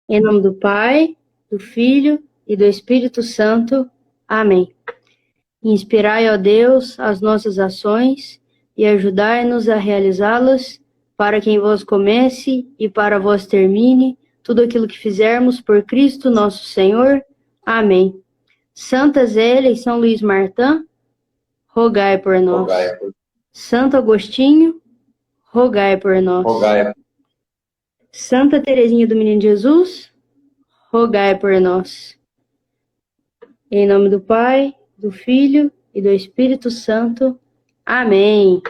Em nome do Pai, do Filho e do Espírito Santo. Amém. Inspirai, ó Deus, as nossas ações e ajudai-nos a realizá-las, para que em vós comece e para vós termine tudo aquilo que fizermos por Cristo nosso Senhor. Amém. Santa Zélia e São Luís Martã, rogai por nós. Rogai por Santo Agostinho, rogai por nós. rogai. Santa Teresinha do Menino Jesus, rogai por nós. Em nome do Pai, do Filho e do Espírito Santo. Amém.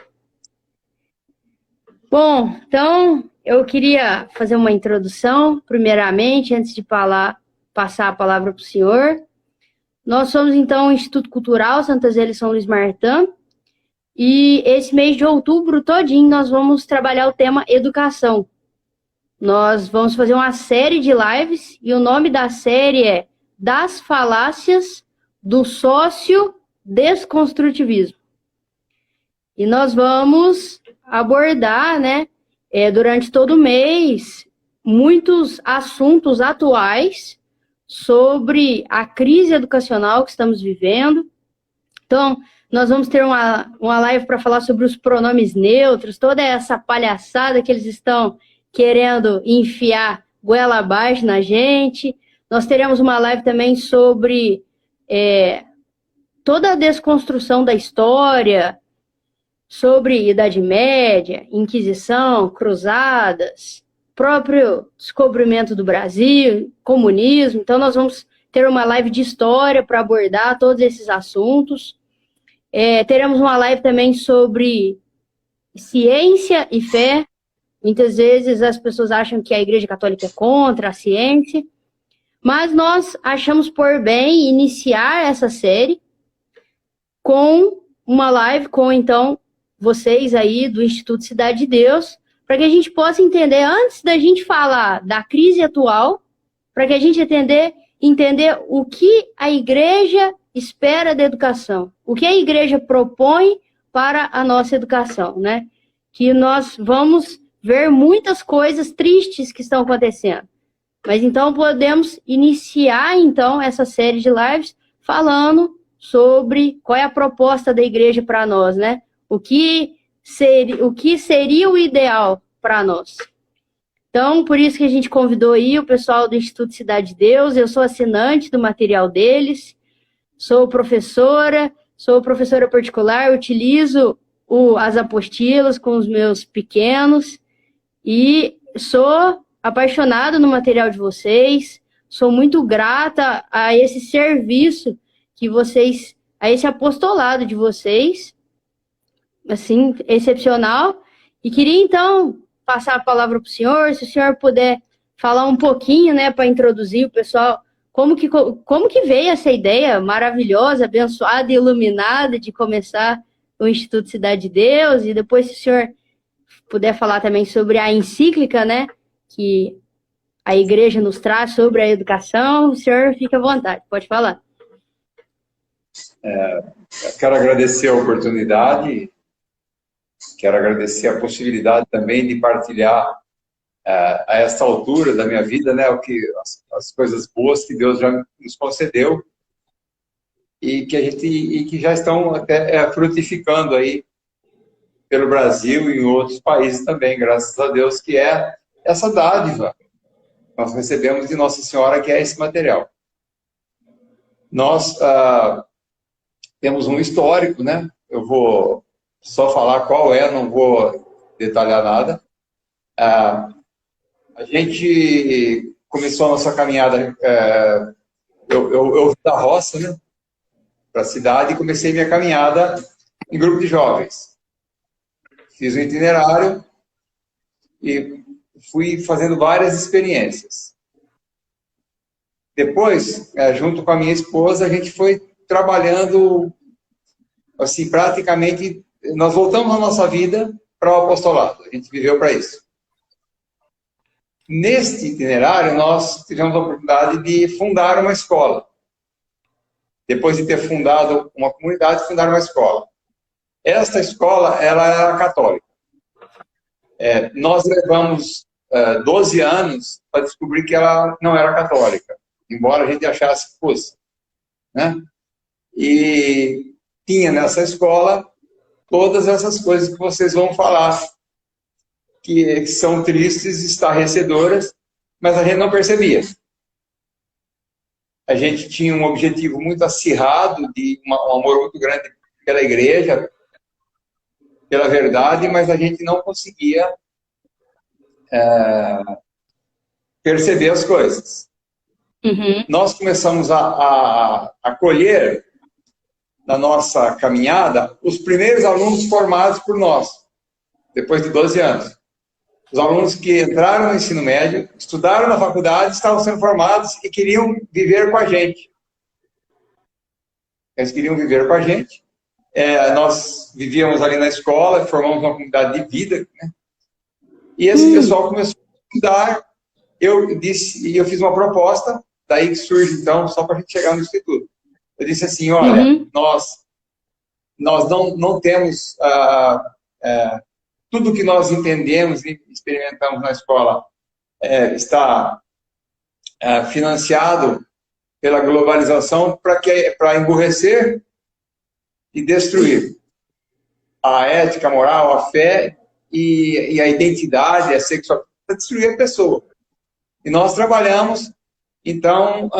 Bom, então eu queria fazer uma introdução, primeiramente, antes de passar a palavra para o senhor. Nós somos, então, o Instituto Cultural Santa Zélia e São Luís Martã, e esse mês de outubro todinho nós vamos trabalhar o tema educação. Nós vamos fazer uma série de lives, e o nome da série é Das Falácias do Sócio-Desconstrutivismo. E nós vamos abordar, durante todo o mês, muitos assuntos atuais sobre a crise educacional que estamos vivendo. Então, nós vamos ter uma live para falar sobre os pronomes neutros, toda essa palhaçada que eles estão querendo enfiar goela abaixo na gente. Nós teremos uma live também sobre toda a desconstrução da história, sobre Idade Média, Inquisição, Cruzadas, próprio descobrimento do Brasil, comunismo. Então, nós vamos ter uma live de história para abordar todos esses assuntos. Teremos uma live também sobre ciência e fé. Muitas vezes as pessoas acham que a Igreja Católica é contra a ciência, mas nós achamos por bem iniciar essa série com uma live com, então, vocês aí do Instituto Cidade de Deus, para que a gente possa entender, antes da gente falar da crise atual, para que a gente entender o que a Igreja espera da educação, o que a Igreja propõe para a nossa educação, né? Que nós vamos ver muitas coisas tristes que estão acontecendo. Mas então podemos iniciar então essa série de lives falando sobre qual é a proposta da igreja para nós, né? O que seria o ideal para nós. Então, por isso que a gente convidou aí o pessoal do Instituto Cidade de Deus. Eu sou assinante do material deles, sou professora particular, utilizo as apostilas com os meus pequenos e sou apaixonada no material de vocês, sou muito grata a esse serviço que vocês, a esse apostolado de vocês, assim, excepcional. E queria, então, passar a palavra para o senhor, se o senhor puder falar um pouquinho, né, para introduzir o pessoal, como que veio essa ideia maravilhosa, abençoada e iluminada de começar o Instituto Cidade de Deus, e depois, se o senhor puder falar também sobre a encíclica, né, que a igreja nos traz sobre a educação, o senhor fica à vontade, pode falar. Quero agradecer a oportunidade, quero agradecer a possibilidade também de partilhar a esta altura da minha vida, né, as coisas boas que Deus já nos concedeu e que já estão até frutificando aí pelo Brasil e em outros países também, graças a Deus, que é essa dádiva que nós recebemos de Nossa Senhora, que é esse material. Nós temos um histórico, né? Eu vou só falar qual é, não vou detalhar nada. A gente começou a nossa caminhada, eu vim da roça, né, para a cidade, e comecei minha caminhada em grupo de jovens. Fiz um itinerário e fui fazendo várias experiências. Depois, junto com a minha esposa, a gente foi trabalhando, assim, praticamente, nós voltamos a nossa vida para o apostolado. A gente viveu para isso. Neste itinerário, nós tivemos a oportunidade de fundar uma escola. Depois de ter fundado uma comunidade, fundar uma escola. Esta escola, ela era católica. Nós levamos 12 anos para descobrir que ela não era católica, embora a gente achasse que fosse, né? E tinha nessa escola todas essas coisas que vocês vão falar, que são tristes, estarrecedoras, mas a gente não percebia. A gente tinha um objetivo muito acirrado, de um amor muito grande pela igreja, pela verdade, mas a gente não conseguia perceber as coisas. Uhum. Nós começamos a colher, na nossa caminhada, os primeiros alunos formados por nós, depois de 12 anos. Os alunos que entraram no ensino médio, estudaram na faculdade, estavam sendo formados e queriam viver com a gente. Eles queriam viver com a gente. Nós vivíamos ali na escola, formamos uma comunidade de vida, né? E esse pessoal começou a estudar. Eu fiz uma proposta, daí que surge, então, só para a gente chegar no instituto. Eu disse assim, olha, nós não temos... tudo que nós entendemos e experimentamos na escola está financiado pela globalização para emburrecer e destruir a ética, a moral, a fé e a identidade, a sexualidade, para destruir a pessoa. E nós trabalhamos, então,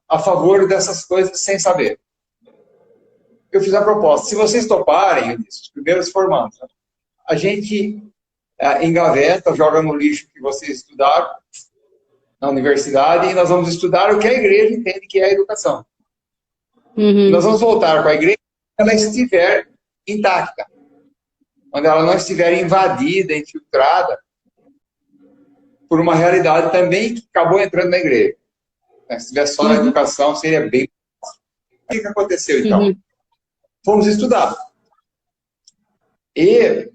a favor dessas coisas sem saber. Eu fiz a proposta. Se vocês toparem, eu disse, os primeiros formandos, a gente engaveta, joga no lixo que vocês estudaram na universidade e nós vamos estudar o que a igreja entende que é a educação. Nós vamos voltar para a igreja quando ela estiver intacta, quando ela não estiver invadida, infiltrada por uma realidade também que acabou entrando na igreja. Se estiver só na educação, seria bem fácil. O que aconteceu, então? Fomos estudar. E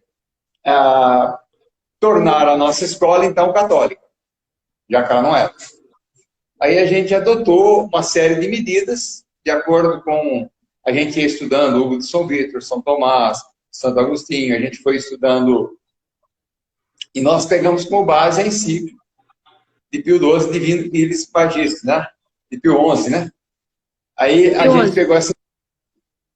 tornar a nossa escola, então, católica, já que ela não era. Aí a gente adotou uma série de medidas, de acordo com... A gente ia estudando Hugo de São Vítor, São Tomás, Santo Agostinho, a gente foi estudando... E nós pegamos como base a encíclica de Pio XII, Divino Iris Magistris, né? De Pio XI, né? Aí a gente pegou essa...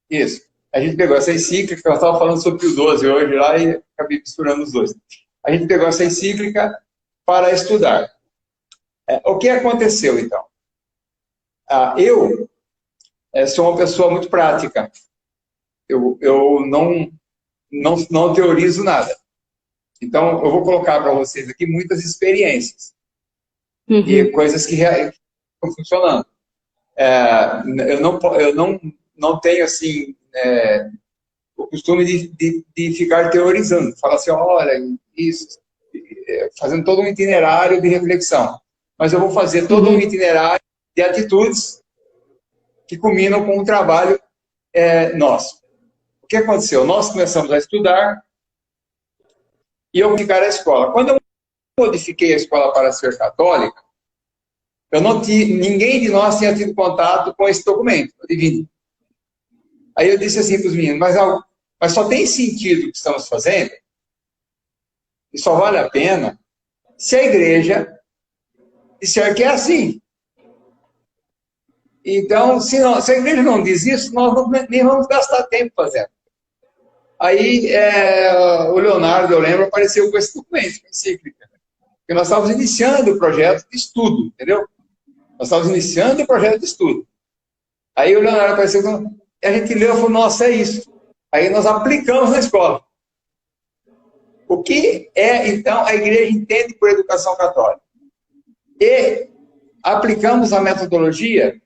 Isso. A gente pegou essa encíclica, eu estava falando sobre Pio XII hoje lá e acabei misturando os dois. A gente pegou essa encíclica para estudar. O que aconteceu, então? Eu sou uma pessoa muito prática. Eu não teorizo nada. Então, eu vou colocar para vocês aqui muitas experiências e coisas que estão funcionando. Eu não tenho, assim, o costume de ficar teorizando. Falar assim, olha, isso, fazendo todo um itinerário de reflexão. Mas eu vou fazer todo um itinerário de atitudes que culminam com um trabalho nosso. O que aconteceu? Nós começamos a estudar e eu modificar a escola. Quando eu modifiquei a escola para ser católica, ninguém de nós tinha tido contato com esse documento, o divino. Aí eu disse assim para os meninos, mas só tem sentido o que estamos fazendo, e só vale a pena se a igreja disser que é assim. Então, se a igreja não diz isso, nós nem vamos gastar tempo fazendo. Aí o Leonardo, eu lembro, apareceu com esse documento, com a encíclica. Porque nós estávamos iniciando o projeto de estudo, entendeu? Nós estávamos iniciando o projeto de estudo. Aí o Leonardo apareceu com... E a gente leu e falou, nossa, é isso. Aí nós aplicamos na escola. O que então, a igreja entende por educação católica? E aplicamos a metodologia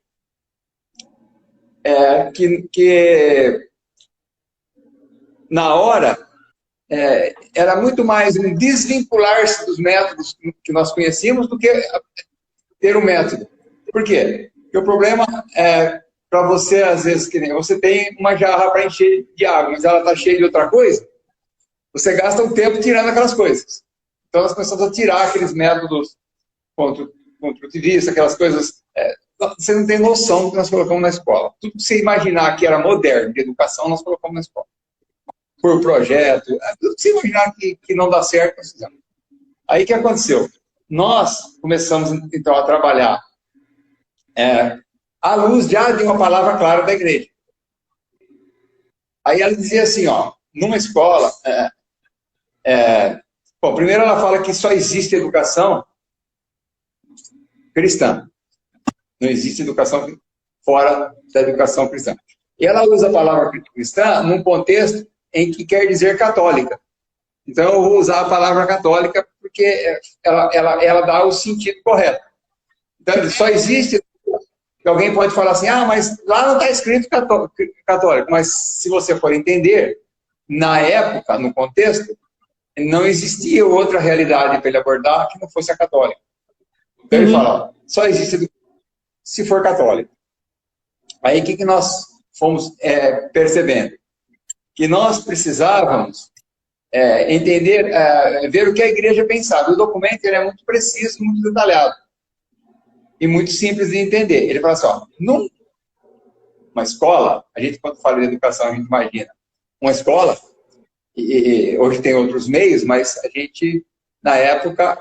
que na hora era muito mais um desvincular-se dos métodos que nós conhecíamos do que ter um método. Por quê? Porque o problema para você, às vezes, que nem você tem uma jarra para encher de água, mas ela está cheia de outra coisa, você gasta um tempo tirando aquelas coisas. Então, nós começamos a tirar aqueles métodos construtivistas, aquelas coisas... você não tem noção do que nós colocamos na escola. Tudo que você imaginar que era moderno de educação, nós colocamos na escola. Por projeto, tudo que você imaginar que não dá certo, nós fizemos. Aí o que aconteceu? Nós começamos, então, a trabalhar à luz já de uma palavra clara da igreja. Aí ela dizia assim, ó, numa escola... bom, primeiro ela fala que só existe educação cristã. Não existe educação fora da educação cristã. E ela usa a palavra cristã num contexto em que quer dizer católica. Então, eu vou usar a palavra católica porque ela dá o sentido correto. Então, só existe... Alguém pode falar assim, mas lá não está escrito católico. Mas, se você for entender, na época, no contexto, não existia outra realidade para ele abordar que não fosse a católica. Então, ele fala, só existe se for católico. Aí, o que nós fomos percebendo? Que nós precisávamos entender, ver o que a igreja pensava. O documento ele é muito preciso, muito detalhado. E muito simples de entender. Ele fala assim, ó, numa escola, a gente quando fala de educação, a gente imagina uma escola, e hoje tem outros meios, mas a gente, na época,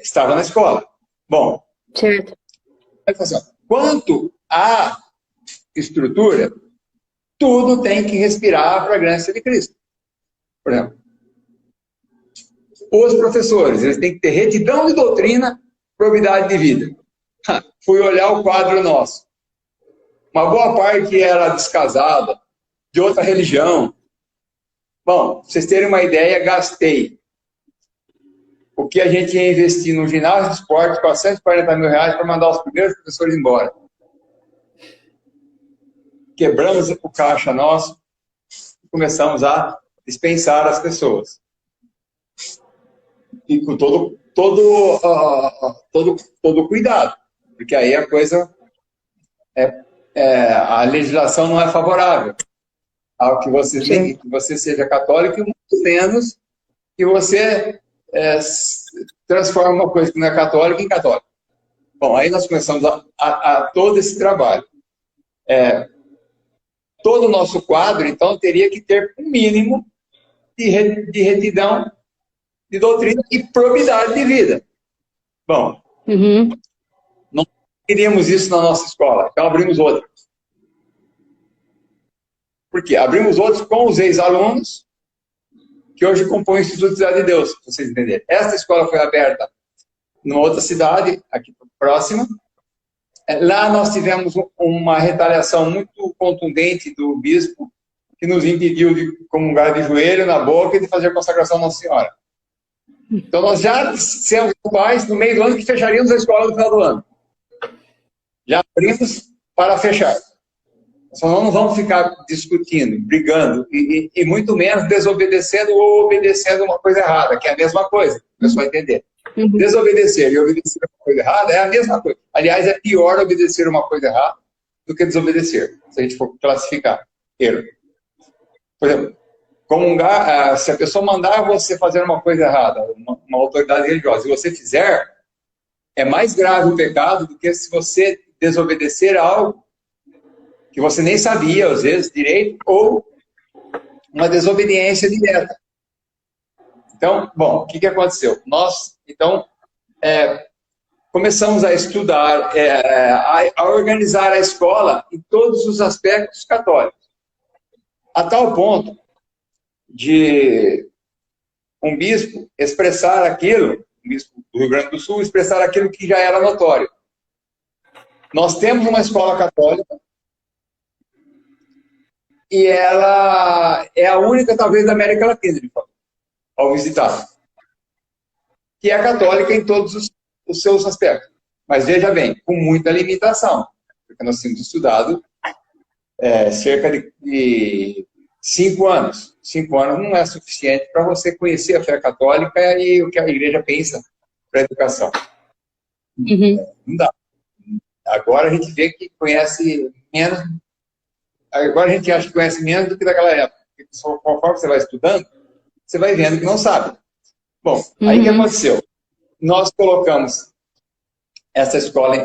estava na escola. Bom, certo. Ele fala assim, ó, quanto à estrutura, tudo tem que respirar a fragrância de Cristo. Por exemplo, os professores, eles têm que ter retidão de doutrina, probidade de vida. Fui olhar o quadro nosso. Uma boa parte era descasada, de outra religião. Bom, pra vocês terem uma ideia, gastei o que a gente ia investir no ginásio de esporte, R$440 mil para mandar os primeiros professores embora. Quebramos o caixa nosso e começamos a dispensar as pessoas. E com todo cuidado. Porque aí a coisa, a legislação não é favorável ao que você seja católico e muito menos que você transforme uma coisa que não é católica em católica. Bom, aí nós começamos a todo esse trabalho. Todo o nosso quadro, então, teria que ter um mínimo de retidão, de doutrina e probidade de vida. Bom, não queríamos isso na nossa escola, então abrimos outra. Por quê? Abrimos outros com os ex-alunos que hoje compõem o Instituto Cidade de Deus, para vocês entenderem. Esta escola foi aberta numa outra cidade, aqui próxima. Lá nós tivemos uma retaliação muito contundente do bispo, que nos impediu de comungar de joelho na boca e de fazer consagração à Nossa Senhora. Então nós já dissemos aos pais, no meio do ano, que fecharíamos a escola no final do ano. Já abrimos para fechar. Só não vamos ficar discutindo, brigando, e muito menos desobedecendo ou obedecendo uma coisa errada, que é a mesma coisa, para o pessoal entender. Desobedecer e obedecer uma coisa errada é a mesma coisa. Aliás, é pior obedecer uma coisa errada do que desobedecer, se a gente for classificar erro. Por exemplo, comungar, se a pessoa mandar você fazer uma coisa errada, uma autoridade religiosa, e você fizer, é mais grave o pecado do que se você desobedecer algo que você nem sabia, às vezes, direito, ou uma desobediência direta. Então, bom, o que aconteceu? Nós, então, começamos a estudar, a organizar a escola em todos os aspectos católicos, a tal ponto de um bispo expressar aquilo, um bispo do Rio Grande do Sul, expressar aquilo que já era notório. Nós temos uma escola católica, e ela é a única, talvez, da América Latina, ao visitar. Que é católica em todos os seus aspectos. Mas, veja bem, com muita limitação. Porque nós temos estudado cerca de 5 anos. 5 anos não é suficiente para você conhecer a fé católica e o que a igreja pensa para a educação. Não dá. Agora a gente vê que conhece menos... Agora a gente acha que conhece menos do que daquela época. Porque conforme você vai estudando, você vai vendo que não sabe. Bom, aí o que aconteceu? Nós colocamos essa escola,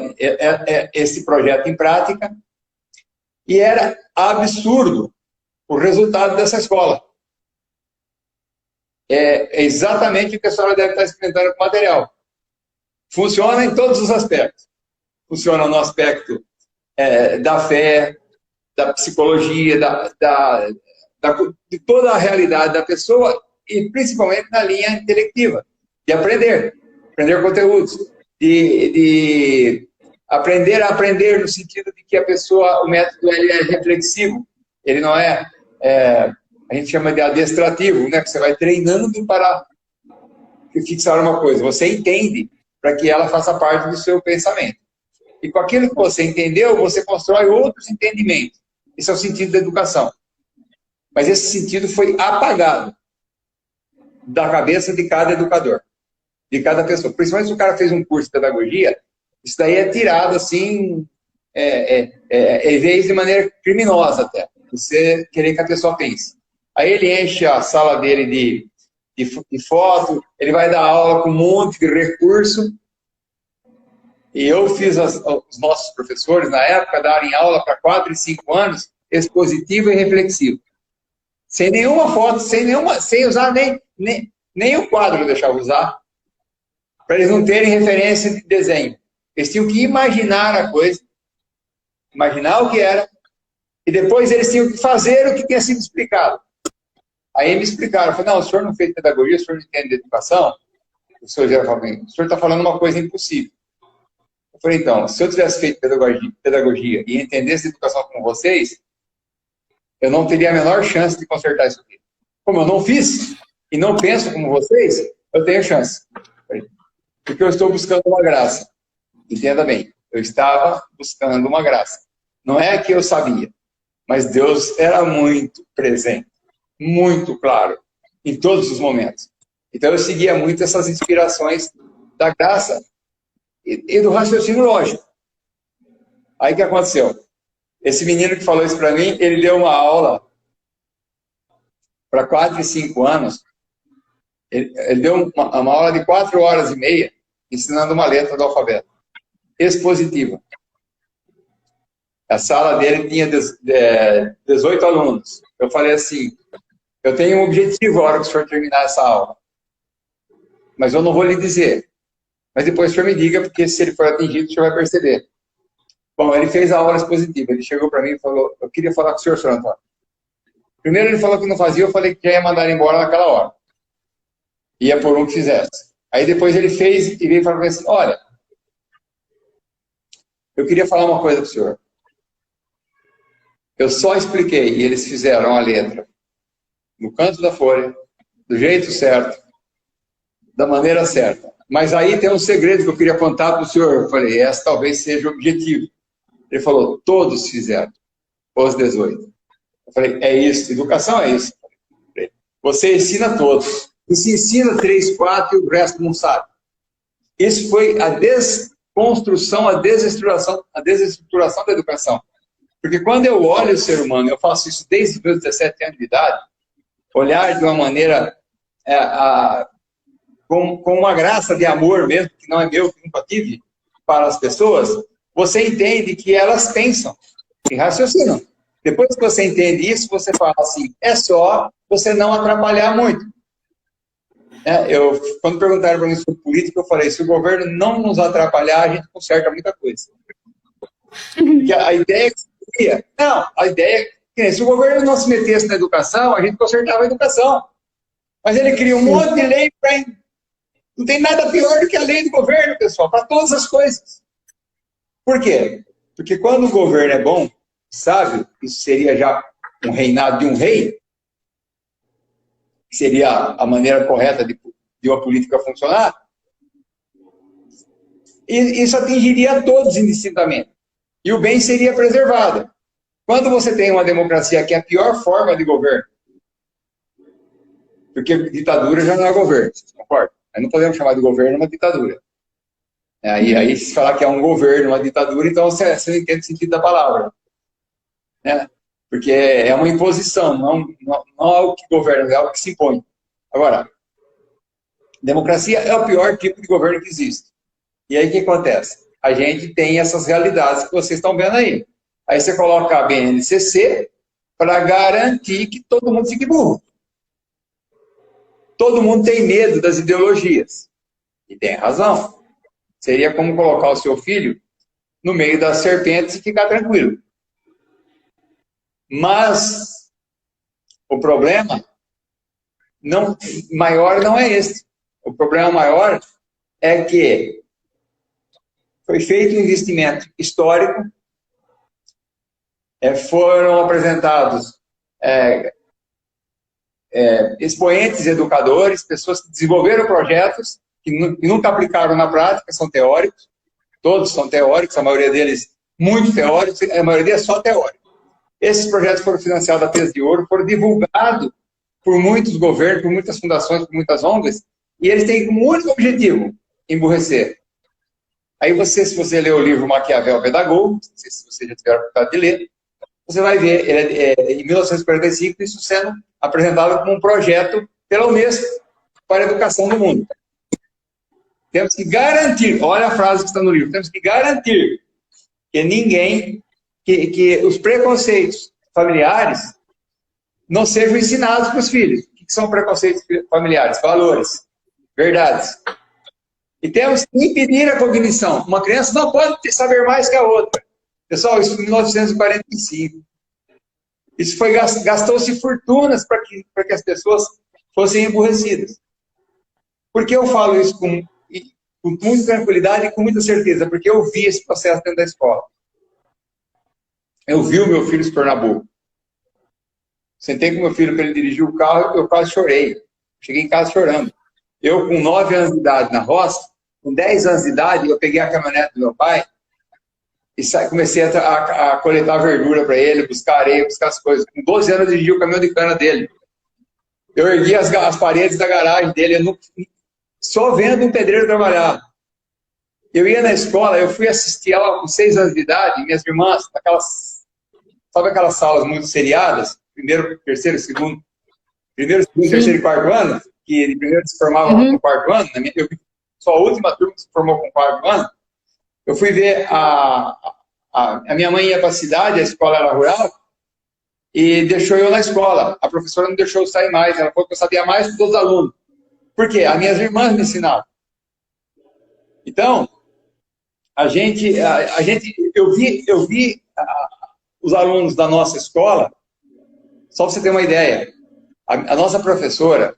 esse projeto em prática, e era absurdo o resultado dessa escola. é exatamente o que a senhora deve estar experimentando com o material. Funciona em todos os aspectos. Funciona no aspecto da fé, da psicologia, de toda a realidade da pessoa e principalmente na linha intelectiva, de aprender conteúdos, de aprender a aprender no sentido de que a pessoa, o método ele é reflexivo, ele não a gente chama de adestrativo, né? Que você vai treinando para fixar uma coisa, você entende para que ela faça parte do seu pensamento. E com aquilo que você entendeu, você constrói outros entendimentos. Esse é o sentido da educação. Mas esse sentido foi apagado da cabeça de cada educador, de cada pessoa. Principalmente se o cara fez um curso de pedagogia, isso daí é tirado assim, de maneira criminosa até. Você querer que a pessoa pense. Aí ele enche a sala dele de foto, ele vai dar aula com um monte de recurso. E eu fiz os nossos professores, na época, darem aula para 4 e 5 anos, expositivo e reflexivo. Sem nenhuma foto, sem usar nem o quadro eu deixava usar, para eles não terem referência de desenho. Eles tinham que imaginar a coisa, imaginar o que era, e depois eles tinham que fazer o que tinha sido explicado. Aí me explicaram, eu falei, não, o senhor não fez pedagogia, o senhor não entende de educação? O senhor está falando uma coisa impossível. Eu falei, então, se eu tivesse feito pedagogia e entendesse educação com vocês, eu não teria a menor chance de consertar isso aqui. Como eu não fiz e não penso como vocês, eu tenho chance. Porque eu estou buscando uma graça. Entenda bem, eu estava buscando uma graça. Não é que eu sabia, mas Deus era muito presente, muito claro, em todos os momentos. Então eu seguia muito essas inspirações da graça e do raciocínio lógico. Aí o que aconteceu? Esse menino que falou isso para mim, ele deu uma aula para 4 e 5 anos. Ele deu uma aula de 4 horas e meia, ensinando uma letra do alfabeto. Expositiva. A sala dele tinha 18 alunos. Eu falei assim, eu tenho um objetivo a hora que o senhor terminar essa aula. Mas eu não vou lhe dizer. Mas depois o senhor me diga, porque se ele for atingido, o senhor vai perceber. Bom, ele fez a aula expositiva. Ele chegou para mim e falou, eu queria falar com o senhor Antônio. Primeiro ele falou que não fazia, eu falei que já ia mandar ele embora naquela hora. Ia por um que fizesse. Aí depois ele fez e veio falar assim, olha, eu queria falar uma coisa para o senhor. Eu só expliquei e eles fizeram a letra no canto da folha, do jeito certo, da maneira certa. Mas aí tem um segredo que eu queria contar para o senhor. Eu falei, esse talvez seja o objetivo. Ele falou, todos fizeram, os 18. Eu falei, é isso, educação é isso. Você ensina todos. E se ensina 3, 4 e o resto não sabe. Isso foi a desconstrução, a desestruturação da educação. Porque quando eu olho o ser humano, eu faço isso desde os meus 17 anos de idade, olhar de uma maneira com uma graça de amor mesmo, que não é meu, que nunca tive, para as pessoas, você entende que elas pensam e raciocinam. Depois que você entende isso, você fala assim, é só você não atrapalhar muito. Quando perguntaram para mim sobre política, eu falei, se o governo não nos atrapalhar, a gente conserta muita coisa. Porque a ideia é que se o governo não se metesse na educação, a gente consertava a educação. Mas ele cria um monte de lei para... Não tem nada pior do que a lei do governo, pessoal, para todas as coisas. Por quê? Porque quando o governo é bom, sábio, isso seria já um reinado de um rei, que seria a maneira correta de uma política funcionar, e isso atingiria a todos indistintamente. E o bem seria preservado. Quando você tem uma democracia que é a pior forma de governo, porque ditadura já não é governo, vocês concordam? Aí não podemos chamar de governo uma ditadura. Aí se falar que é um governo, uma ditadura, então você não entende o sentido da palavra. Porque é uma imposição, não algo que governa, é algo que se impõe. Agora, democracia é o pior tipo de governo que existe. E aí o que acontece? A gente tem essas realidades que vocês estão vendo aí. Aí você coloca a BNCC para garantir que todo mundo fique burro. todo mundo tem medo das ideologias. E tem razão. Seria como colocar o seu filho no meio das serpentes e ficar tranquilo. Mas o problema maior não é esse. O problema maior é que foi feito um investimento histórico, foram apresentados expoentes educadores, pessoas que desenvolveram projetos, que nunca aplicaram na prática, são teóricos, todos são teóricos, a maioria deles muito teóricos, a maioria é só teórico. Esses projetos foram financiados a peso de ouro, foram divulgados por muitos governos, por muitas fundações, por muitas ONGs, e eles têm como único objetivo emburrecer. Aí se você ler o livro Maquiavel Pedagogo, não sei se você já tiver a oportunidade de ler, você vai ver, em 1945, isso sendo apresentado como um projeto pela Unesco para a educação do mundo. Temos que garantir, olha a frase que está no livro, temos que garantir que os preconceitos familiares não sejam ensinados para os filhos. O que são preconceitos familiares? Valores, verdades. E temos que impedir a cognição. Uma criança não pode saber mais que a outra. Pessoal, isso foi em 1945. Isso gastou-se fortunas para que as pessoas fossem emburrecidas. Por que eu falo isso com muita tranquilidade e com muita certeza? Porque eu vi esse processo dentro da escola. Eu vi o meu filho se tornar burro. Sentei com meu filho para ele dirigir o carro, eu quase chorei. Cheguei em casa chorando. Eu, com 9 anos de idade na roça, com 10 anos de idade, eu peguei a caminhonete do meu pai e comecei a coletar verdura para ele, buscar areia, buscar as coisas. Com 12 anos, eu dirigi o caminhão de cana dele. Eu ergui as paredes da garagem dele, só vendo um pedreiro trabalhar. Eu ia na escola, eu fui assistir ela com 6 anos de idade, minhas irmãs, sabe aquelas salas muito seriadas? Primeiro, terceiro, segundo, terceiro e quarto ano, que de primeiro se formavam no quarto ano, eu vi só a última turma que se formou com o quarto ano. Eu fui ver a minha mãe ia para a cidade, a escola era rural, e deixou eu na escola. A professora não deixou eu sair mais, ela falou que eu sabia mais que todos os alunos. Por quê? As minhas irmãs me ensinaram. Então, eu vi os alunos da nossa escola, só para você ter uma ideia, a nossa professora,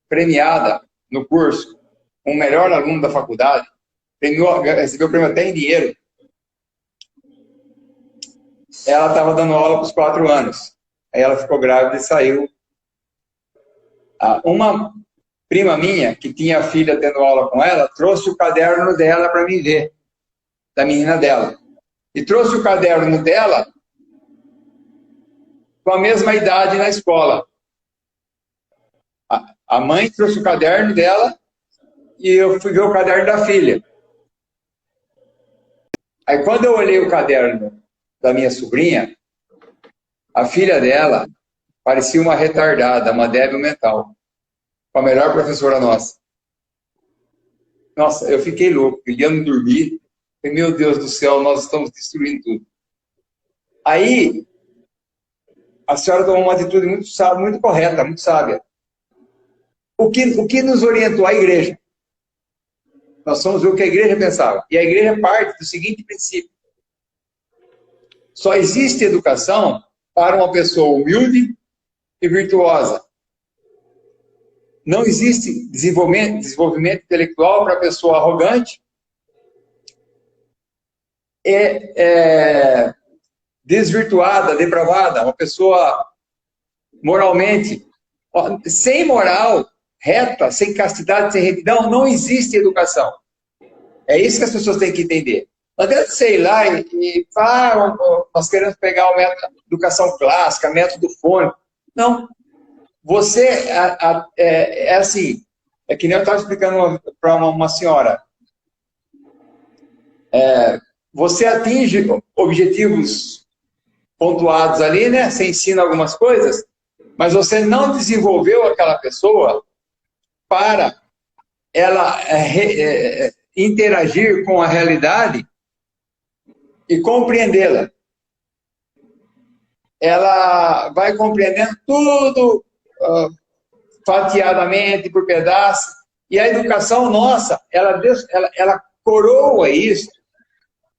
premiada no curso, o melhor aluno da faculdade, recebeu o prêmio até em dinheiro. Ela estava dando aula para os 4 anos. Aí ela ficou grávida e saiu. Uma prima minha, que tinha a filha tendo aula com ela, trouxe o caderno dela para mim ver, da menina dela. E trouxe o caderno dela com a mesma idade na escola. A mãe trouxe o caderno dela e eu fui ver o caderno da filha. Aí quando eu olhei o caderno da minha sobrinha, a filha dela parecia uma retardada, uma débil mental, com a melhor professora nossa. Nossa, eu fiquei louco, queria não dormir. E, meu Deus do céu, nós estamos destruindo tudo. Aí, a senhora tomou uma atitude muito correta, muito sábia. O que nos orientou? A igreja. Nós fomos ver o que a igreja pensava. E a igreja parte do seguinte princípio. Só existe educação para uma pessoa humilde e virtuosa. Não existe desenvolvimento intelectual para a pessoa arrogante, desvirtuada, depravada, uma pessoa moralmente, sem moral, reta, sem castidade, sem retidão, não existe educação. É isso que as pessoas têm que entender. Não adianta você ir lá e falar, nós queremos pegar o método de educação clássica, método fônico. Não. Você, é assim, é que nem eu estava explicando para uma senhora. Você atinge objetivos pontuados ali, né? Você ensina algumas coisas, mas você não desenvolveu aquela pessoa para ela interagir com a realidade e compreendê-la. Ela vai compreendendo tudo fatiadamente, por pedaços. E a educação nossa, ela coroa isso,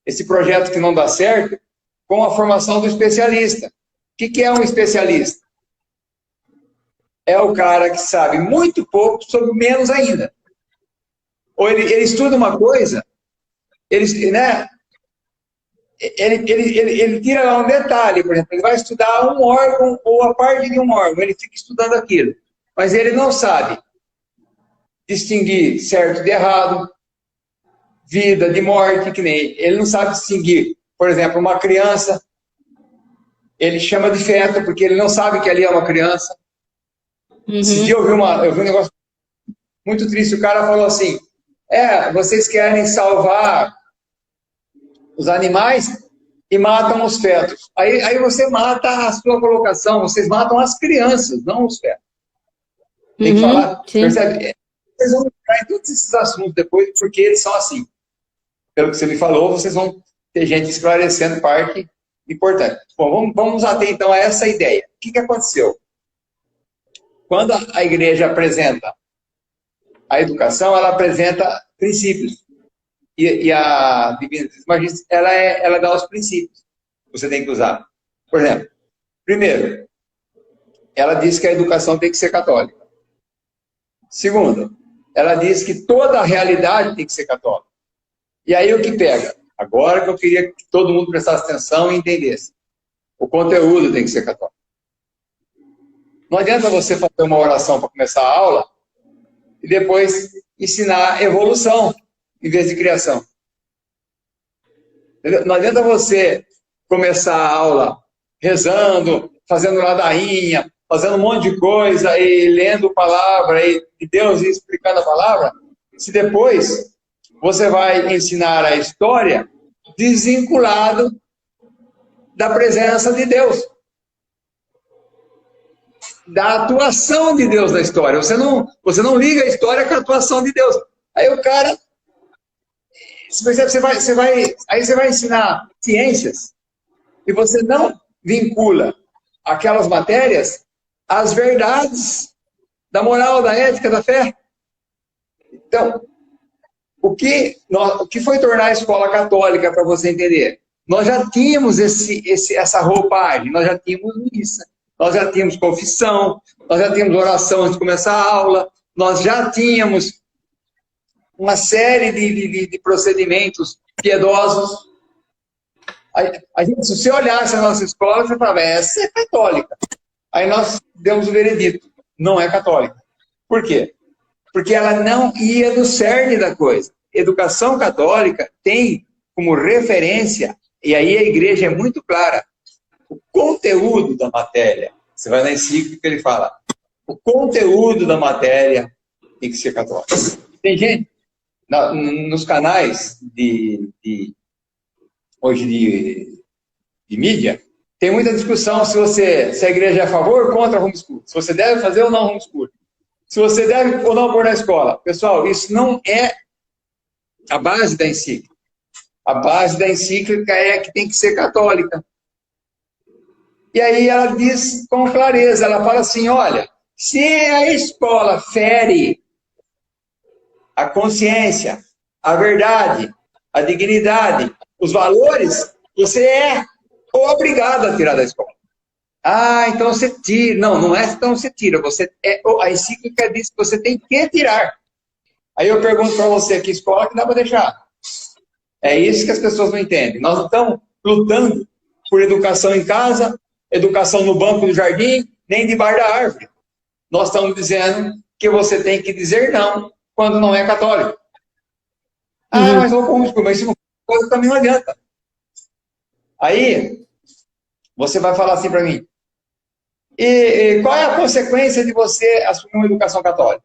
esse projeto que não dá certo, com a formação do especialista. O que é um especialista? É o cara que sabe muito pouco sobre menos ainda. Ou ele estuda uma coisa, né, ele tira lá um detalhe, por exemplo, ele vai estudar um órgão ou a parte de um órgão, ele fica estudando aquilo. Mas ele não sabe distinguir certo de errado, vida de morte, que nem ele não sabe distinguir, por exemplo, uma criança, ele chama de feto, porque ele não sabe que ali é uma criança. Esse dia eu vi um negócio muito triste, o cara falou assim, vocês querem salvar os animais e matam os fetos. Aí você mata a sua colocação, vocês matam as crianças, não os fetos. Tem que falar, sim. Percebe? Vocês vão entrar em todos esses assuntos depois, porque eles são assim. Pelo que você me falou, vocês vão ter gente esclarecendo parte importante. Bom, vamos ater então a essa ideia. O que aconteceu? Quando a igreja apresenta a educação, ela apresenta princípios. E a Divina Magistris, ela dá os princípios que você tem que usar. Por exemplo, primeiro, ela diz que a educação tem que ser católica. Segundo, ela diz que toda a realidade tem que ser católica. E aí o que pega? Agora que eu queria que todo mundo prestasse atenção e entendesse. O conteúdo tem que ser católico. Não adianta você fazer uma oração para começar a aula e depois ensinar evolução em vez de criação. Não adianta você começar a aula rezando, fazendo ladainha, fazendo um monte de coisa e lendo palavra e Deus explicando a palavra, se depois você vai ensinar a história desvinculado da presença de Deus, da atuação de Deus na história. Você não liga a história com a atuação de Deus. Aí o cara, aí você vai ensinar ciências e você não vincula aquelas matérias às verdades da moral, da ética, da fé. Então, o que foi tornar a escola católica, para você entender? Nós já tínhamos essa roupagem, nós já tínhamos missa, nós já tínhamos confissão, nós já tínhamos oração antes de começar a aula, nós já tínhamos uma série de procedimentos piedosos. Se você olhasse a nossa escola, você falava, essa é católica. Aí nós demos o veredito, não é católica. Por quê? Porque ela não ia do cerne da coisa. Educação católica tem como referência, e aí a igreja é muito clara, o conteúdo da matéria. Você vai na encíclica, ele fala, o conteúdo da matéria tem que ser católico. Tem gente, nos canais hoje de mídia, tem muita discussão se a igreja é a favor ou contra a homeschooling, se você deve fazer ou não homeschooling, se você deve ou não pôr na escola. Pessoal, isso não é a base da encíclica. A base da encíclica é que tem que ser católica. E aí ela diz com clareza, ela fala assim, olha, se a escola fere a consciência, a verdade, a dignidade, os valores, você é obrigado a tirar da escola. Então você tira. Não é então você tira. A encíclica diz que você tem que tirar. Aí eu pergunto para você, que escola que dá para deixar? É isso que as pessoas não entendem. Nós não estamos lutando por educação em casa, educação no banco do jardim, nem debaixo da árvore. Nós estamos dizendo que você tem que dizer não quando não é católico. Mas eu como, mas se não for, também não adianta. Aí, você vai falar assim para mim, e qual é a consequência de você assumir uma educação católica?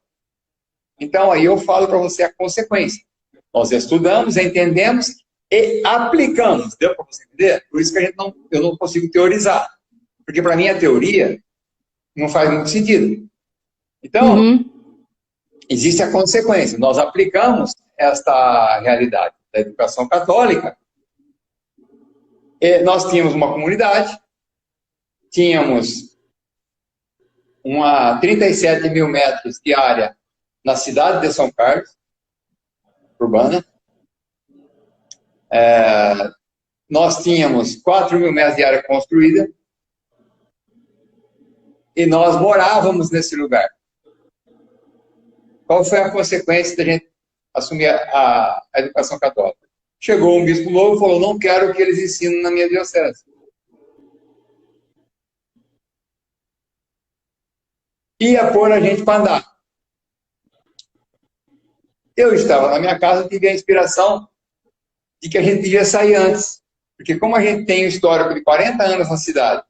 Então, aí eu falo para você a consequência. Nós estudamos, entendemos e aplicamos. Deu para você entender? Por isso que eu não consigo teorizar. Porque para mim a teoria não faz muito sentido. Então, existe a consequência. Nós aplicamos esta realidade da educação católica. E nós tínhamos uma comunidade, tínhamos 37 mil metros de área na cidade de São Carlos, urbana. Nós tínhamos 4 mil metros de área construída e nós morávamos nesse lugar. Qual foi a consequência da gente assumir a educação católica? Chegou um bispo novo e falou, não quero que eles ensinem na minha diocese. Ia pôr a gente para andar. Eu estava na minha casa, tive a inspiração de que a gente devia sair antes. Porque como a gente tem um histórico de 40 anos na cidade,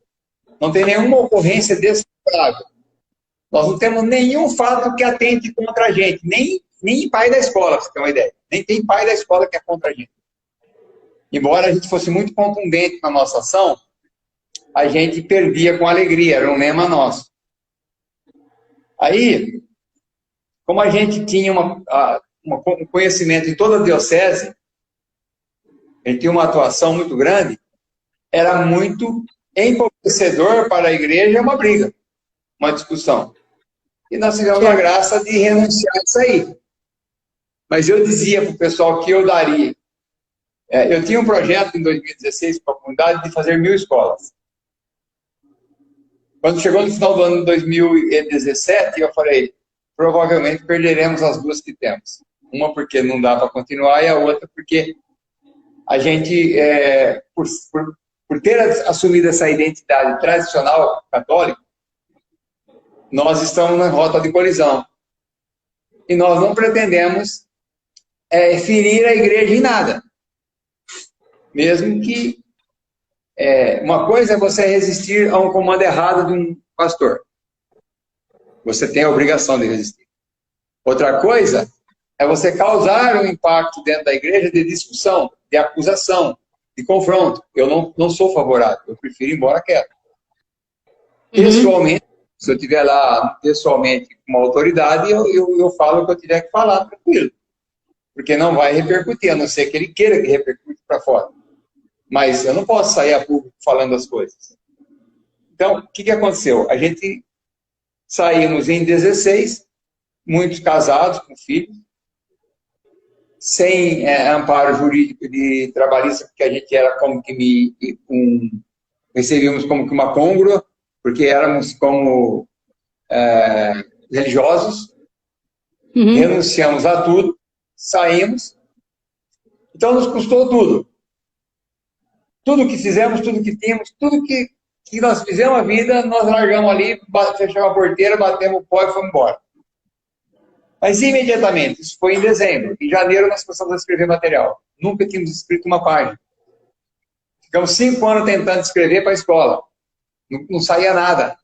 não tem nenhuma ocorrência desfavorável. Nós não temos nenhum fato que atente contra a gente, nem pai da escola, pra você ter uma ideia. Nem tem pai da escola que é contra a gente. Embora a gente fosse muito contundente na nossa ação, a gente perdia com alegria, era um lema nosso. Aí, como a gente tinha um conhecimento em toda a diocese, a gente tinha uma atuação muito grande, era muito empobrecedor para a igreja uma briga, uma discussão. E nós tivemos a graça de renunciar a isso aí. Mas eu dizia para o pessoal que eu daria. Eu tinha um projeto em 2016 para a comunidade de fazer 1000 escolas. Quando chegou no final do ano de 2017, eu falei, provavelmente perderemos as duas que temos. Uma porque não dá para continuar e a outra porque a gente, por ter assumido essa identidade tradicional católica, nós estamos na rota de colisão. E nós não pretendemos ferir a igreja em nada. Mesmo que uma coisa é você resistir a um comando errado de um pastor. Você tem a obrigação de resistir. Outra coisa é você causar um impacto dentro da igreja de discussão, de acusação, de confronto. Eu não sou favorável, eu prefiro ir embora quieto. Pessoalmente, se eu estiver lá pessoalmente com uma autoridade, eu falo o que eu tiver que falar, tranquilo. Porque não vai repercutir, a não ser que ele queira que repercute para fora. Mas eu não posso sair a público falando as coisas. Então, o que aconteceu? A gente saímos em 16, muitos casados, com filhos, sem amparo jurídico de trabalhista, porque a gente era como que recebíamos como que uma côngrua, porque éramos como religiosos, renunciamos a tudo, saímos, então nos custou tudo. Tudo que fizemos, tudo que tínhamos, tudo que nós fizemos a vida, nós largamos ali, fechamos a porteira, batemos o pó e fomos embora. Mas imediatamente, isso foi em dezembro, em janeiro nós começamos a escrever material. Nunca tínhamos escrito uma página. Ficamos 5 anos tentando escrever para a escola. Não saía nada.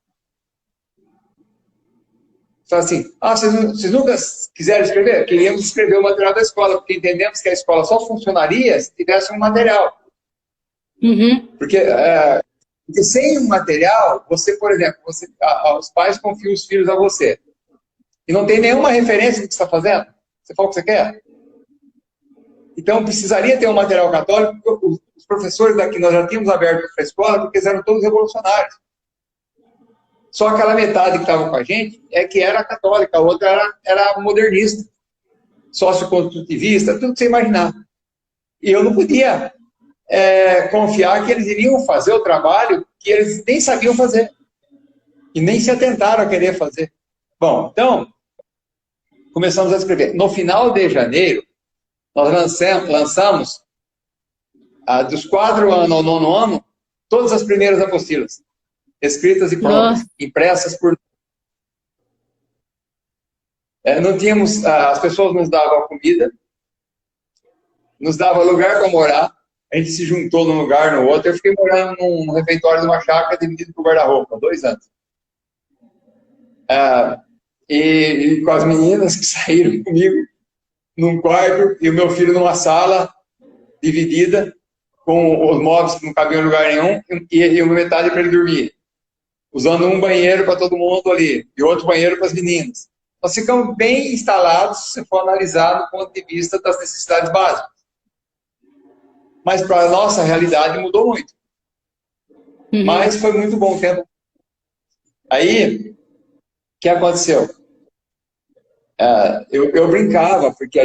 Só assim, vocês nunca quiseram escrever? Queríamos escrever o material da escola, porque entendemos que a escola só funcionaria se tivesse um material. Porque sem um material, você, por exemplo, os pais confiam os filhos a você. E não tem nenhuma referência do que você está fazendo. Você fala o que você quer. Então, precisaria ter um material católico, porque os professores daqui, nós já tínhamos aberto para a escola, porque eles eram todos revolucionários. Só aquela metade que estava com a gente que era católica, a outra era modernista, socioconstrutivista, tudo que você imaginar. E eu não podia confiar que eles iriam fazer o trabalho que eles nem sabiam fazer. E nem se atentaram a querer fazer. Bom, então, começamos a escrever. No final de janeiro, nós lançamos, dos 4 anos ao 9º ano, todas as primeiras apostilas, escritas e prontas, impressas por... não tínhamos... as pessoas nos davam comida, nos davam lugar para morar, a gente se juntou num lugar, no outro. Eu fiquei morando num refeitório de uma chácara dividido por guarda-roupa, 2 anos. E com as meninas que saíram comigo num quarto e o meu filho numa sala dividida, com os móveis que não cabiam em lugar nenhum, e uma metade para ele dormir. Usando um banheiro para todo mundo ali, e outro banheiro para as meninas. Nós ficamos bem instalados, se for analisar do ponto de vista das necessidades básicas. Mas para a nossa realidade mudou muito. Mas foi muito bom o tempo. Aí, que aconteceu? Eu brincava, porque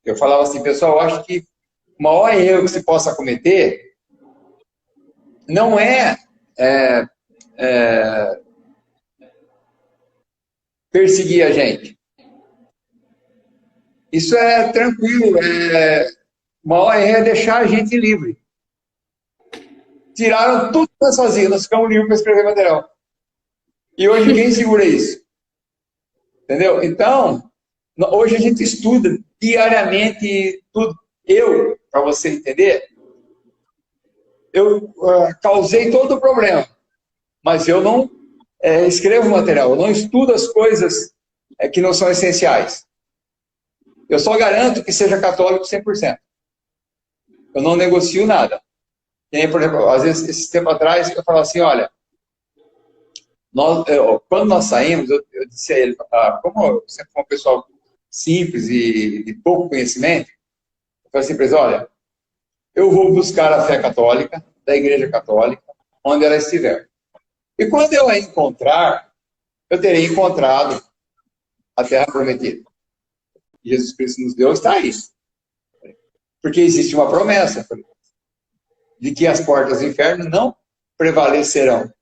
eu falava assim, pessoal, eu acho que o maior erro que se possa cometer não é perseguir a gente. Isso é tranquilo. O maior erro é deixar a gente livre. Tiraram tudo que nós fazíamos, nós ficamos livres para escrever material. E hoje ninguém segura isso. Entendeu? Então, hoje a gente estuda diariamente tudo. Para você entender, eu causei todo o problema, mas eu não escrevo material, eu não estudo as coisas que não são essenciais. Eu só garanto que seja católico 100%. Eu não negocio nada. E, por exemplo, às vezes, esse tempo atrás, eu falava assim, olha, quando nós saímos, eu disse a ele, como eu sempre fui um pessoal simples e de pouco conhecimento, eu falei assim para eles, olha, eu vou buscar a fé católica, da Igreja Católica, onde ela estiver. E quando eu a encontrar, eu terei encontrado a Terra Prometida. Jesus Cristo nos deu, está aí. Porque existe uma promessa de que as portas do inferno não prevalecerão.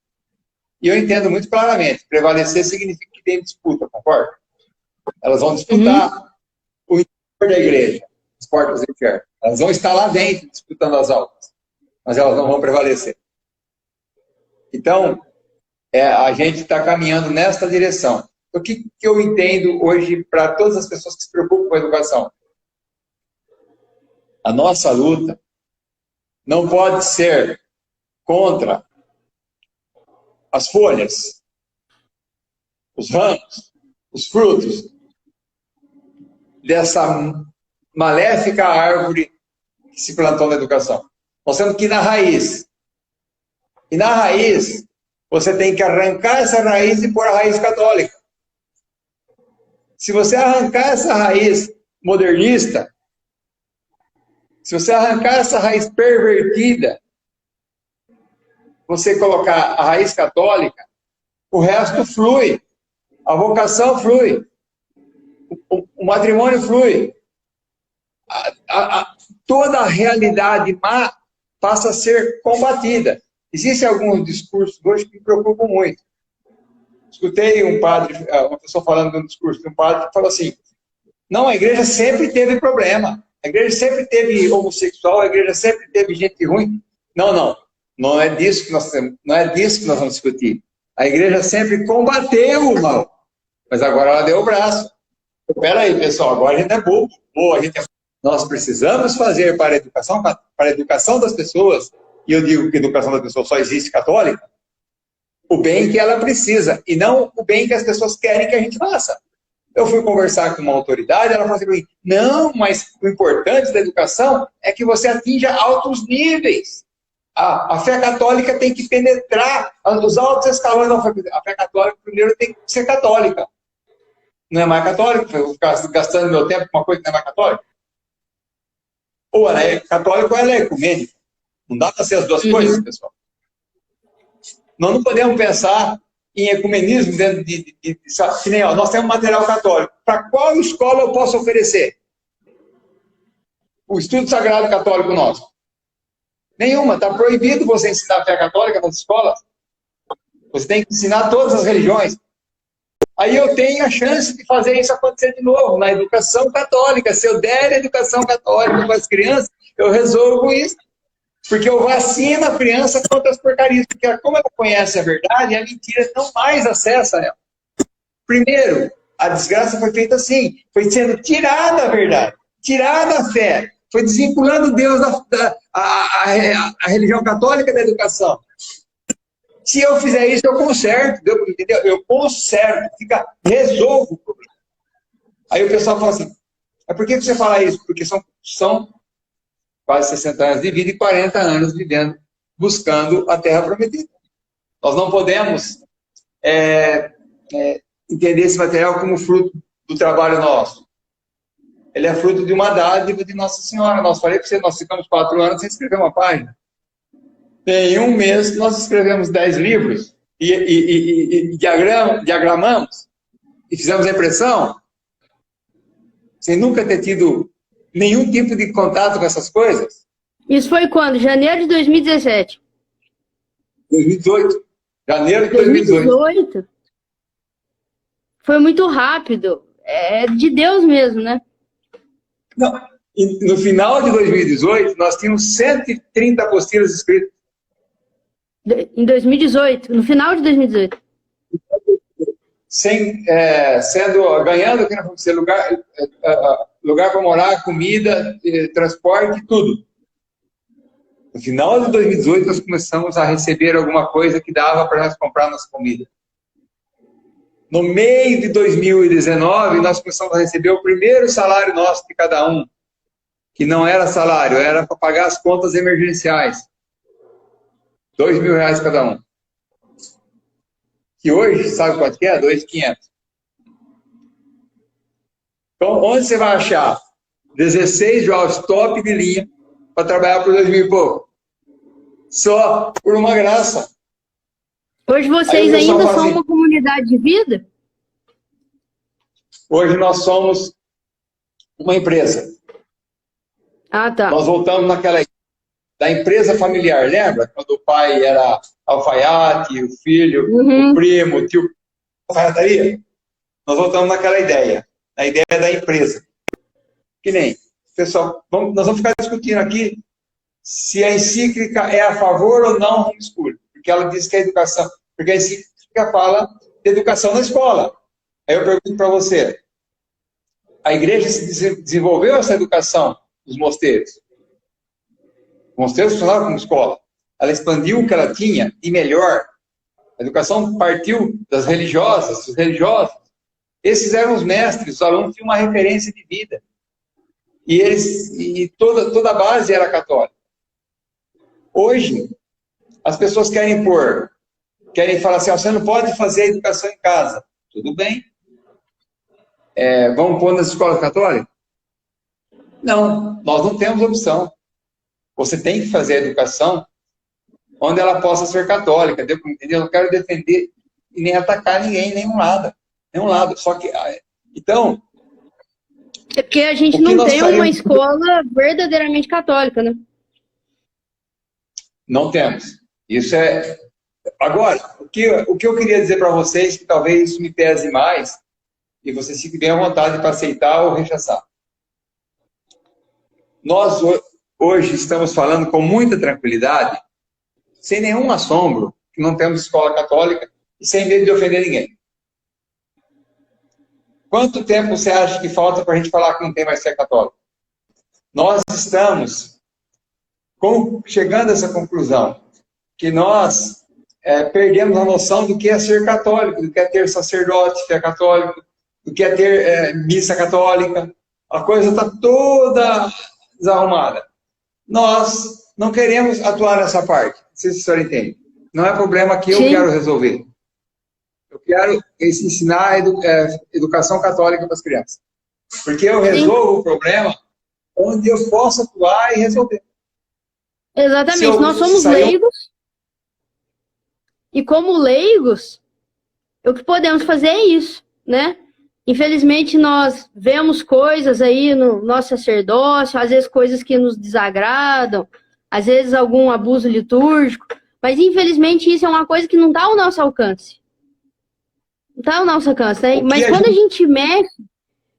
E eu entendo muito claramente, prevalecer significa que tem disputa, concorda? Elas vão disputar o interior da igreja, as portas do inferno. Elas vão estar lá dentro disputando as almas, mas elas não vão prevalecer. Então, a gente está caminhando nesta direção. O que eu entendo hoje para todas as pessoas que se preocupam com a educação? A nossa luta não pode ser contra as folhas, os ramos, os frutos dessa maléfica árvore que se plantou na educação. Nós temos que ir na raiz. E na raiz, você tem que arrancar essa raiz e pôr a raiz católica. Se você arrancar essa raiz modernista, se você arrancar essa raiz pervertida, você colocar a raiz católica, o resto flui. A vocação flui. O matrimônio flui. Toda a realidade má passa a ser combatida. Existem alguns discursos hoje que me preocupam muito. Escutei uma pessoa falando de um discurso de um padre que falou assim, não, a igreja sempre teve problema. A igreja sempre teve homossexual, a igreja sempre teve gente ruim. Não é disso que nós vamos discutir. A igreja sempre combateu o mal, mas agora ela deu o braço. Espera aí, pessoal, agora a gente é bobo. Nós precisamos fazer para a educação das pessoas, e eu digo que a educação das pessoas só existe católica, o bem que ela precisa, e não o bem que as pessoas querem que a gente faça. Eu fui conversar com uma autoridade, ela falou assim, não, mas o importante da educação é que você atinja altos níveis. A fé católica tem que penetrar os altos escalões da fé. A fé católica, primeiro, tem que ser católica. Não é mais católica? Eu vou ficar gastando meu tempo com uma coisa que não é mais católica? Ou ela é católica ou ela é ecumênica. Não dá para ser as duas coisas, pessoal. Nós não podemos pensar em ecumenismo dentro que nem, nós temos material católico. Para qual escola eu posso oferecer? O estudo sagrado católico nosso? Nenhuma. Está proibido você ensinar a fé católica nas escolas. Você tem que ensinar todas as religiões. Aí eu tenho a chance de fazer isso acontecer de novo, na educação católica. Se eu der a educação católica para as crianças, eu resolvo isso. Porque eu vacino a criança contra as porcarias. Porque como ela conhece a verdade, a mentira não mais acessa ela. Primeiro, a desgraça foi feita assim. Foi sendo tirada a verdade, tirada a fé. Foi desvinculando Deus a religião católica da educação. Se eu fizer isso, eu conserto. Entendeu? Eu conserto. Resolvo o problema. Aí o pessoal fala assim, mas por que você fala isso? Porque são quase 60 anos de vida e 40 anos vivendo, buscando a Terra Prometida. Nós não podemos entender esse material como fruto do trabalho nosso. Ele é fruto de uma dádiva de Nossa Senhora. Nós falei para você, nós ficamos 4 anos sem escrever uma página. Em um mês, nós escrevemos 10 livros e diagramamos e fizemos a impressão, sem nunca ter tido nenhum tipo de contato com essas coisas. Isso foi quando? Janeiro de 2017. 2018. Janeiro de 2018. 2018. Foi muito rápido. É de Deus mesmo, né? Não. No final de 2018, nós tínhamos 130 apostilas escritas. Em 2018, no final de 2018. Ganhando aqui na Função, lugar para morar, comida, transporte, tudo. No final de 2018, nós começamos a receber alguma coisa que dava para nós comprar nossa comida. No meio de 2019, nós começamos a receber o primeiro salário nosso de cada um, que não era salário, era para pagar as contas emergenciais. R$2.000 cada um. Que hoje, sabe quanto que é? 2.500. Então, onde você vai achar 16 jovens top de linha para trabalhar por 2.000 e pouco? Só por uma graça. Hoje vocês ainda são uma comunidade de vida? Hoje nós somos uma empresa. Ah, tá. Nós voltamos naquela da empresa familiar, lembra? Quando o pai era alfaiate, o filho, o primo, o tio, alfaiataria? Nós voltamos naquela ideia, a ideia da empresa. Que nem, pessoal, nós vamos ficar discutindo aqui se a encíclica é a favor ou não homeschooling, porque ela diz que a educação, porque a encíclica fala de educação na escola. Aí eu pergunto para você, a igreja se desenvolveu essa educação nos mosteiros? Os mosteiros funcionavam como escola. Ela expandiu o que ela tinha e melhor. A educação partiu das religiosas, dos religiosos. Esses eram os mestres, os alunos tinham uma referência de vida. E toda a base era católica. Hoje, as pessoas querem falar assim, você não pode fazer a educação em casa. Tudo bem. Vamos pôr nas escolas católicas? Não, nós não temos opção. Você tem que fazer a educação onde ela possa ser católica. Eu não quero defender e nem atacar ninguém, nenhum lado. Só que, então... É porque a gente não tem uma escola verdadeiramente católica, né? Não temos. Isso é... Agora, o que eu queria dizer para vocês, que talvez isso me pese mais, e vocês fiquem bem à vontade para aceitar ou rechaçar. Nós hoje estamos falando com muita tranquilidade, sem nenhum assombro, que não temos escola católica e sem medo de ofender ninguém. Quanto tempo você acha que falta para a gente falar que não tem mais fé católica? Nós estamos chegando a essa conclusão, que nós perdemos a noção do que é ser católico, do que é ter sacerdote, fé católico, do que é ter missa católica. A coisa está toda desarrumada. Nós não queremos atuar nessa parte. Não sei se a senhora entende. Não é problema que eu quero resolver. Eu quero ensinar educação católica para as crianças. Porque eu resolvo o problema onde eu posso atuar e resolver. Exatamente. Nós somos leigos. E como leigos, o que podemos fazer é isso, né? Infelizmente, nós vemos coisas aí no nosso sacerdócio, às vezes coisas que nos desagradam, às vezes algum abuso litúrgico, mas infelizmente isso é uma coisa que não está ao nosso alcance. Não está ao nosso alcance, né? Mas quando a gente mexe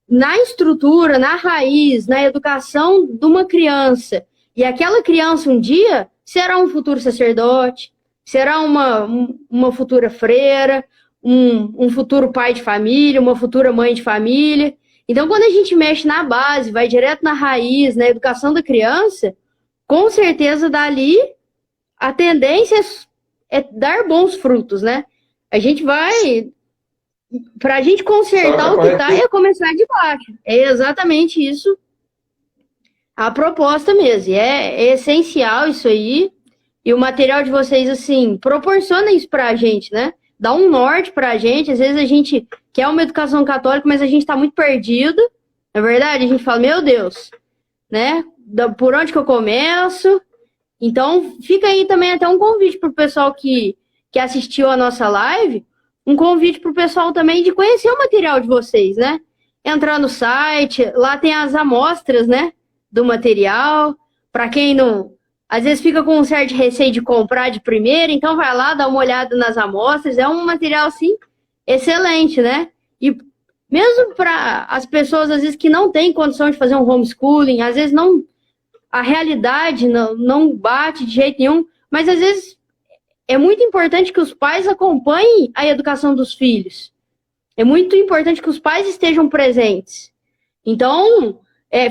na estrutura, na raiz, na educação de uma criança, e aquela criança um dia será um futuro sacerdote, será uma futura freira, um futuro pai de família, uma futura mãe de família. Então, quando a gente mexe na base, vai direto na raiz, na educação da criança, com certeza dali a tendência é dar bons frutos, né? A gente vai... Para a gente consertar o que está é começar de baixo. É exatamente isso a proposta mesmo. É essencial isso aí. E o material de vocês, assim, proporciona isso para a gente, né? Dá um norte pra gente. Às vezes a gente quer uma educação católica, mas a gente tá muito perdido. Na verdade, a gente fala, meu Deus, né? Por onde que eu começo? Então, fica aí também até um convite pro pessoal que que assistiu a nossa live, um convite para o pessoal também de conhecer o material de vocês, né? Entrar no site, lá tem as amostras, né, do material. Para quem não, às vezes fica com um certo receio de comprar de primeira, então vai lá, dá uma olhada nas amostras. É um material, assim, excelente, né? E mesmo para as pessoas, às vezes, que não têm condição de fazer um homeschooling, às vezes não, a realidade não bate de jeito nenhum, mas às vezes é muito importante que os pais acompanhem a educação dos filhos. É muito importante que os pais estejam presentes. Então,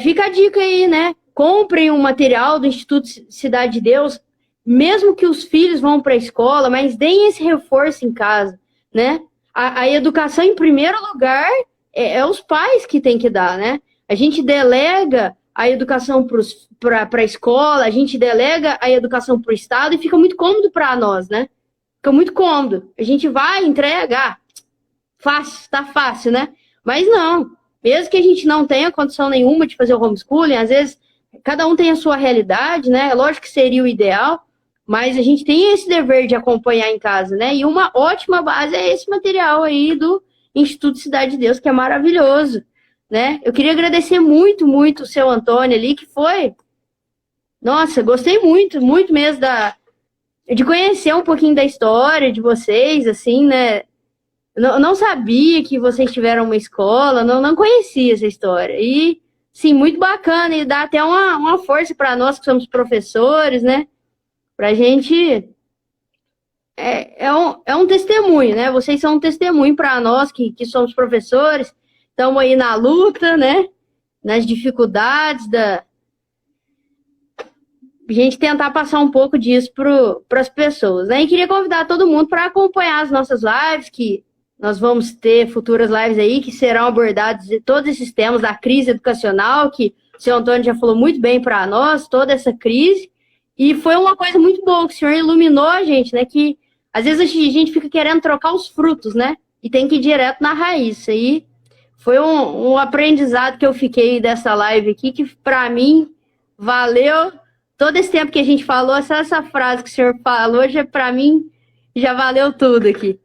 fica a dica aí, né? Comprem um material do Instituto Cidade de Deus, mesmo que os filhos vão para a escola, mas deem esse reforço em casa, né? A educação, em primeiro lugar, é os pais que tem que dar, né? A gente delega a educação para a escola, a gente delega a educação para o Estado e fica muito cômodo para nós, né? Fica muito cômodo. A gente vai entregar. Fácil, tá fácil, né? Mas não. Mesmo que a gente não tenha condição nenhuma de fazer o homeschooling, às vezes cada um tem a sua realidade, né? É lógico que seria o ideal, mas a gente tem esse dever de acompanhar em casa, né? E uma ótima base é esse material aí do Instituto Cidade de Deus, que é maravilhoso, né? Eu queria agradecer muito, muito o seu Antônio ali, que foi... Nossa, gostei muito, muito mesmo de conhecer um pouquinho da história de vocês, assim, né? Não sabia que vocês tiveram uma escola, não conhecia essa história. E, sim, muito bacana, e dá até uma força para nós que somos professores, né? Pra gente... É um testemunho, né? Vocês são um testemunho para nós que somos professores, estamos aí na luta, né? Nas dificuldades da... A gente tentar passar um pouco disso para as pessoas, né? E queria convidar todo mundo para acompanhar as nossas lives, que nós vamos ter futuras lives aí que serão abordados todos esses temas da crise educacional, que o senhor Antônio já falou muito bem para nós, toda essa crise. E foi uma coisa muito boa que o senhor iluminou a gente, né? Que às vezes a gente fica querendo trocar os frutos, né? E tem que ir direto na raiz. Isso aí foi um aprendizado que eu fiquei dessa live aqui, que para mim valeu todo esse tempo que a gente falou. Só essa frase que o senhor falou, para mim, já valeu tudo aqui.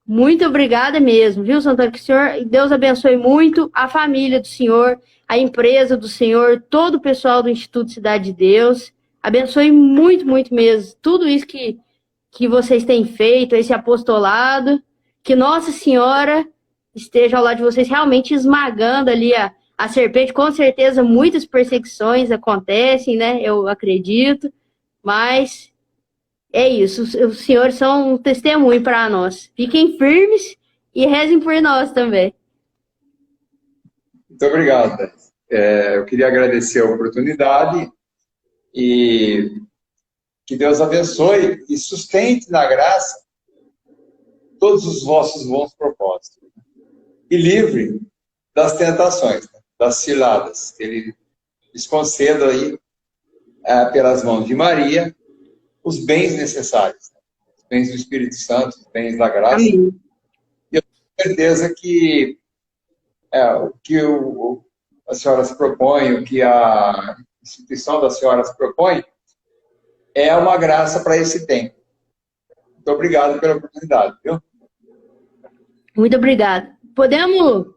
Muito obrigada mesmo, viu, Santana? Que o senhor, Deus abençoe muito a família do senhor, a empresa do senhor, todo o pessoal do Instituto Cidade de Deus. Abençoe muito, muito mesmo. Tudo isso que vocês têm feito, esse apostolado. Que Nossa Senhora esteja ao lado de vocês, realmente esmagando ali a serpente. Com certeza, muitas perseguições acontecem, né? Eu acredito. Mas... é isso, os senhores são um testemunho para nós. Fiquem firmes e rezem por nós também. Muito obrigado. Eu queria agradecer a oportunidade e que Deus abençoe e sustente na graça todos os vossos bons propósitos. E livre das tentações, das ciladas. Que Ele lhes conceda aí, pelas mãos de Maria, os bens necessários, os bens do Espírito Santo, os bens da graça. Amém. E eu tenho certeza que o que a senhora se propõe, o que a instituição da senhora se propõe, é uma graça para esse tempo. Muito obrigado pela oportunidade, viu? Muito obrigada. Podemos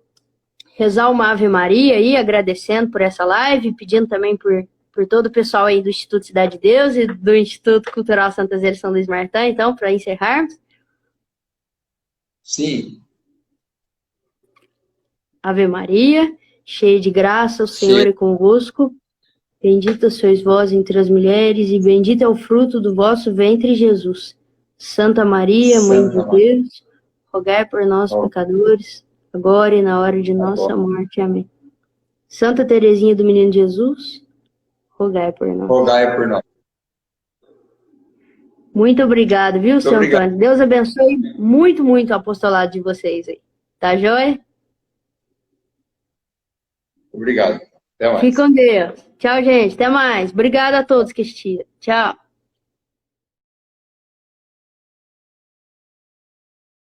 rezar uma Ave Maria aí, agradecendo por essa live, pedindo também por todo o pessoal aí do Instituto Cidade de Deus e do Instituto Cultural Santa Zélia São Luís Martã, então, para encerrarmos. Sim. Ave Maria, cheia de graça, o Senhor é convosco. Bendita sois vós entre as mulheres, e bendito é o fruto do vosso ventre, Jesus. Santa Maria, Mãe de Deus, rogai por nós, pecadores, agora e na hora de nossa morte. Amém. Santa Teresinha do Menino Jesus, rogai por nós. Rogai por nós. Muito obrigado, viu, seu Antônio? Deus abençoe muito, muito o apostolado de vocês aí. Tá joia? Obrigado. Até mais. Fique com Deus. Tchau, gente. Até mais. Obrigado a todos que assistiram. Tchau.